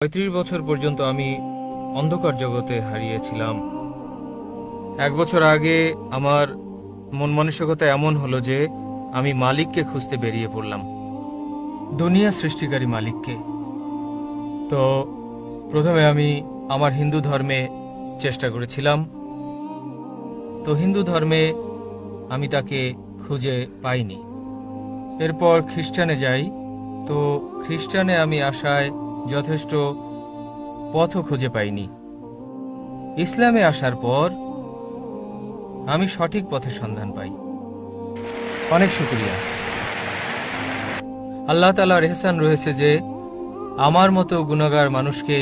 35 বছর পর্যন্ত আমি অন্ধকার জগতে হারিয়েছিলাম। 1 বছর আগে আমার মন মানসিকতা এমন হলো যে আমি মালিককে খুঁজতে বেরিয়ে পড়লাম, দুনিয়া সৃষ্টিকারী মালিককে। তো প্রথমে আমি আমার হিন্দু ধর্মে চেষ্টা করেছিলাম। তো হিন্দু ধর্মে আমি তাকে খুঁজে পাইনি। এরপর খ্রিস্টানে যাই। তো খ্রিস্টানে আমি আসায় যথেষ্ট পথও খুঁজে পাইনি। ইসলামে আসার পর আমি সঠিক পথের সন্ধান পাই। অনেক শুকরিয়া। আল্লাহ তাআলার ইহসান রয়েছে যে আমার মতো গুনাহগার মানুষকে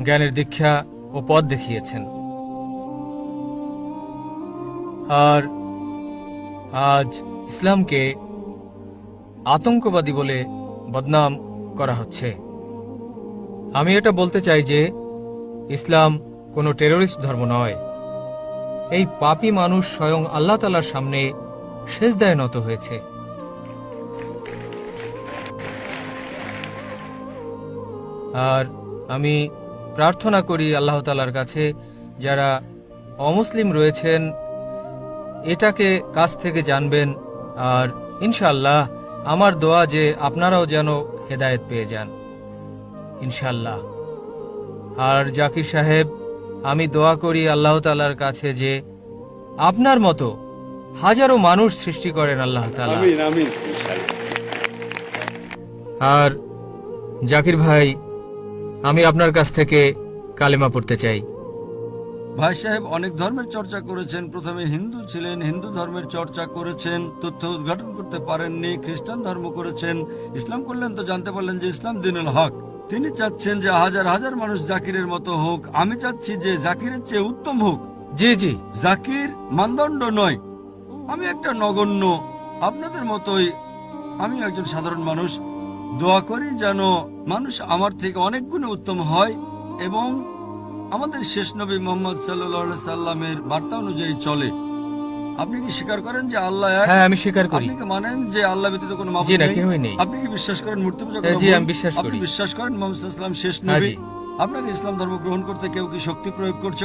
জ্ঞানের দীক্ষা ও পথ দেখিয়েছেন। আর আজ ইসলামকে আতঙ্কবাদী বলে বদনাম করা হচ্ছে। আমি এটা বলতে চাই যে ইসলাম কোনো টেররিস্ট ধর্ম নয়। এই পাপী মানুষ স্বয়ং আল্লাহ তাআলার সামনে সিজদায় নত হয়েছে। আর আমি প্রার্থনা করি আল্লাহ তাআলার কাছে যারা অমুসলিম রয়েছেন এটাকে কাছ থেকে জানবেন। আর ইনশাআল্লাহ আমার দোয়া যে আপনারাও যেন হেদায়েত পেয়ে যান ইনশাআল্লাহ। আর জাকির সাহেব, আমি দোয়া করি আল্লাহ তাআলার কাছে যে আপনার মতো হাজারো মানুষ সৃষ্টি করেন আল্লাহ তাআলা। আমিন আমিন। আর জাকির ভাই, আমি আপনার কাছ থেকে কালেমা পড়তে চাই। ভাই সাহেব অনেক ধর্মের চর্চা করেছেন। প্রথমে হিন্দু ছিলেন, হিন্দু ধর্মের চর্চা করেছেন, তথ্য উদ্ঘাটন করতে পারেননি, খ্রিস্টান ধর্ম করেছেন, ইসলাম করলেন তো জানতে পারলেন যে ইসলাম দ্বীনুল হক। তিনি চাচ্ছেন যে হাজার হাজার মানুষ জাকিরের মতো হোক। আমি চাচ্ছি যে জাকিরের চেয়ে উত্তম হোক। জি জি। জাকির মানদণ্ড নয়, আমি একটা নগণ্য, আপনাদের মতোই আমি একজন সাধারণ মানুষ। দোয়া করি যেন মানুষ আমার থেকে অনেক গুণে উত্তম হয় এবং আমাদের শেষ নবী মুহাম্মদ সাল্লাল্লাহু আলাইহি সাল্লামের বার্তা অনুযায়ী চলে। আপনি কি স্বীকার করেন যে আল্লাহ এক? হ্যাঁ, আমি স্বীকার করি। আপনি কি মানেন যে আল্লাহ ব্যতীত কোনো মাবুদ জি না, নেই? কেউই নেই। আপনি কি বিশ্বাস করেন মূর্তি পূজা জি, করা আমি ভুল? বিশ্বাস আপনি করি। বিশ্বাস করেন মুহাম্মদ সাল্লাল্লাহু আলাইহি সাল্লাম শেষ হ্যাঁ, নবী? জি। আপনাকে ইসলাম ধর্ম গ্রহণ করতে কেউ কি শক্তি প্রয়োগ করছে?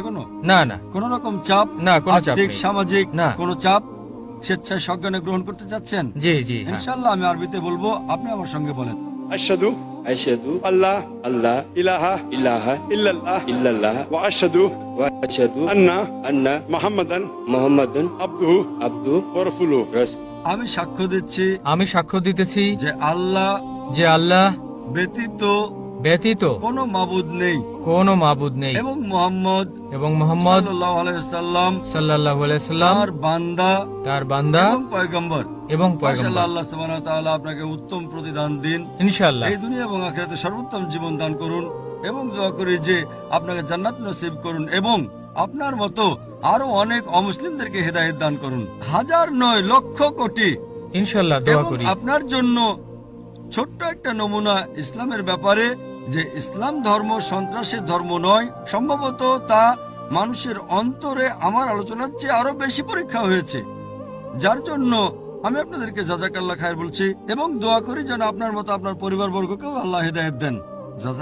না না কোন রকম চাপ? না, কোনো চাপ আর্থিক নেই। সামাজিক না। কোনো চাপ? স্বেচ্ছায় সজ্ঞানে গ্রহণ করতে চাচ্ছেন? জি জি হ্যাঁ। ইনশাআল্লাহ আমি আরবিতে বলবো, আপনি আমার সঙ্গে বলেন। আশহাদু أشهد আল্লাহ ألا ইলাহা إله ইল্লাল্লাহ إلا الله ওয়া আশহাদু وأشهد আন্না أن মুহাম্মাদান محمد আবদুহু عبده ওয়া রাসূলুহু। رسول আমি সাক্ষ্য দিচ্ছি আমি সাক্ষ্য দিতেছি যে আল্লাহ যে আল্লাহ ব্যতীত ব্যতীত কোনো মাবুদ নেই কোনো মাবুদ নেই এবং মুহাম্মদ এবং মুহাম্মদ সাল্লাল্লাহু আলাইহি সাল্লাম সাল্লাল্লাহু আলাইহি সাল্লাম তার বান্দা তার বান্দা এবং পয়গম্বর। এবং মাশাআল্লাহ, পয়গম্বর। আল্লাহ সুবহানাহু ওয়া তাআলা আপনাকে উত্তম প্রতিদান দিন। ইনশাআল্লাহ। এই দুনিয়া এবং আখিরাতে সর্বোত্তম জীবন দান করুন এবং দোয়া করি যে আপনাকে জান্নাত নসিব করুন এবং আপনার মতো আরো অনেক অমুসলিমদেরকে হেদায়েত দান করুন। হাজার নয়, লক্ষ কোটি। ইনশাআল্লাহ দোয়া এবং করি। আপনার জন্য ছোট্ট একটা নমুনা ইসলামের ব্যাপারে, যে ইসলাম ধর্ম সন্ত্রাসের ধর্ম নয়। সম্ভবত তা মানুষের অন্তরে আমার আলোচনার চেয়ে আরো বেশি পরীক্ষা হয়েছে, যার জন্য আমি আপনাদেরকে জাযাকাল্লাহ খায়ের বলছি এবং দোয়া করি যেন আপনার মতো আপনার পরিবারবর্গকেও আল্লাহ হেদায়েত দেন। জাযাক